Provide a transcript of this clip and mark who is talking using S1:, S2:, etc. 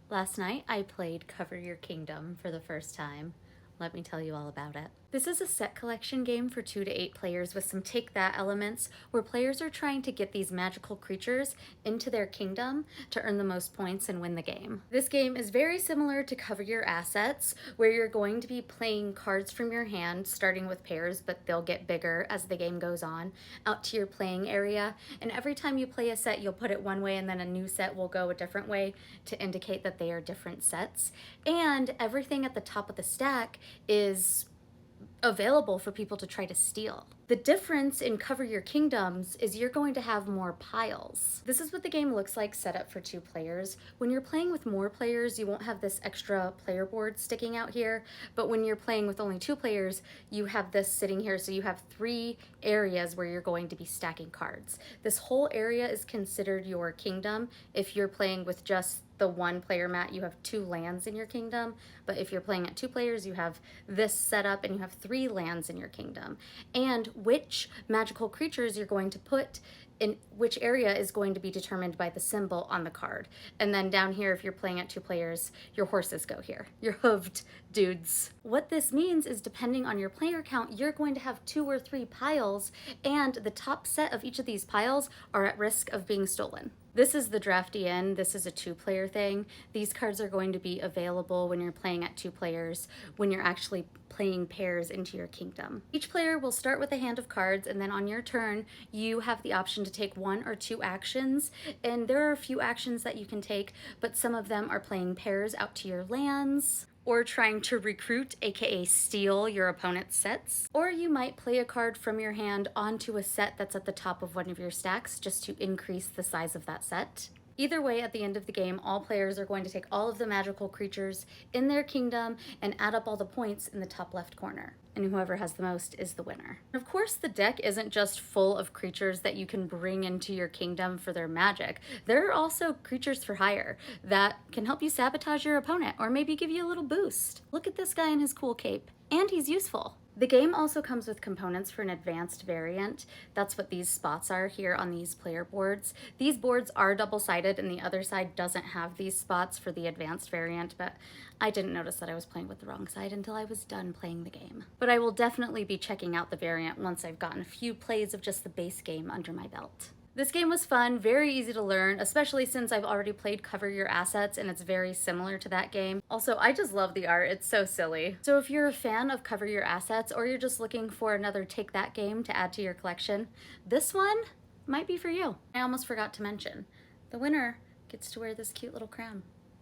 S1: Last night I played Cover Your Kingdom for the first time. Let me tell you all about it. This is a set collection game for 2 to 8 players with some take that elements where players are trying to get these magical creatures into their kingdom to earn the most points and win the game. This game is very similar to Cover Your Assets, where you're going to be playing cards from your hand, starting with pairs, but they'll get bigger as the game goes on, out to your playing area. And every time you play a set, you'll put it one way and then a new set will go a different way to indicate that they are different sets. And everything at the top of the stack is available for people to try to steal. The difference in Cover Your Kingdoms is you're going to have more piles. This is what the game looks like set up for 2 players. When you're playing with more players, you won't have this extra player board sticking out here, but when you're playing with only 2 players, you have this sitting here, so you have 3 areas where you're going to be stacking cards. This whole area is considered your kingdom. If you're playing with just the 1 player mat, you have 2 lands in your kingdom, but if you're playing at 2 players, you have this set up and you have 3 lands in your kingdom. And which magical creatures you're going to put in which area is going to be determined by the symbol on the card. And then down here, if you're playing at 2 players, your horses go here, your hooved dudes. What this means is depending on your player count, you're going to have 2 or 3 piles, and the top set of each of these piles are at risk of being stolen. This is the Drafty Inn. This is a 2-player thing. These cards are going to be available when you're playing at 2 players, when you're actually playing pairs into your kingdom. Each player will start with a hand of cards, and then on your turn, you have the option to take 1 or 2 actions. And there are a few actions that you can take, but some of them are playing pairs out to your lands, or trying to recruit, aka steal your opponent's sets. Or you might play a card from your hand onto a set that's at the top of one of your stacks just to increase the size of that set. Either way, at the end of the game, all players are going to take all of the magical creatures in their kingdom and add up all the points in the top left corner. And whoever has the most is the winner. Of course, the deck isn't just full of creatures that you can bring into your kingdom for their magic. There are also creatures for hire that can help you sabotage your opponent or maybe give you a little boost. Look at this guy in his cool cape. And he's useful. The game also comes with components for an advanced variant. That's what these spots are here on these player boards. These boards are double-sided and the other side doesn't have these spots for the advanced variant, but I didn't notice that I was playing with the wrong side until I was done playing the game. But I will definitely be checking out the variant once I've gotten a few plays of just the base game under my belt. This game was fun, very easy to learn, especially since I've already played Cover Your Assets and it's very similar to that game. Also, I just love the art, it's so silly. So if you're a fan of Cover Your Assets or you're just looking for another take that game to add to your collection, this one might be for you. I almost forgot to mention, the winner gets to wear this cute little crown.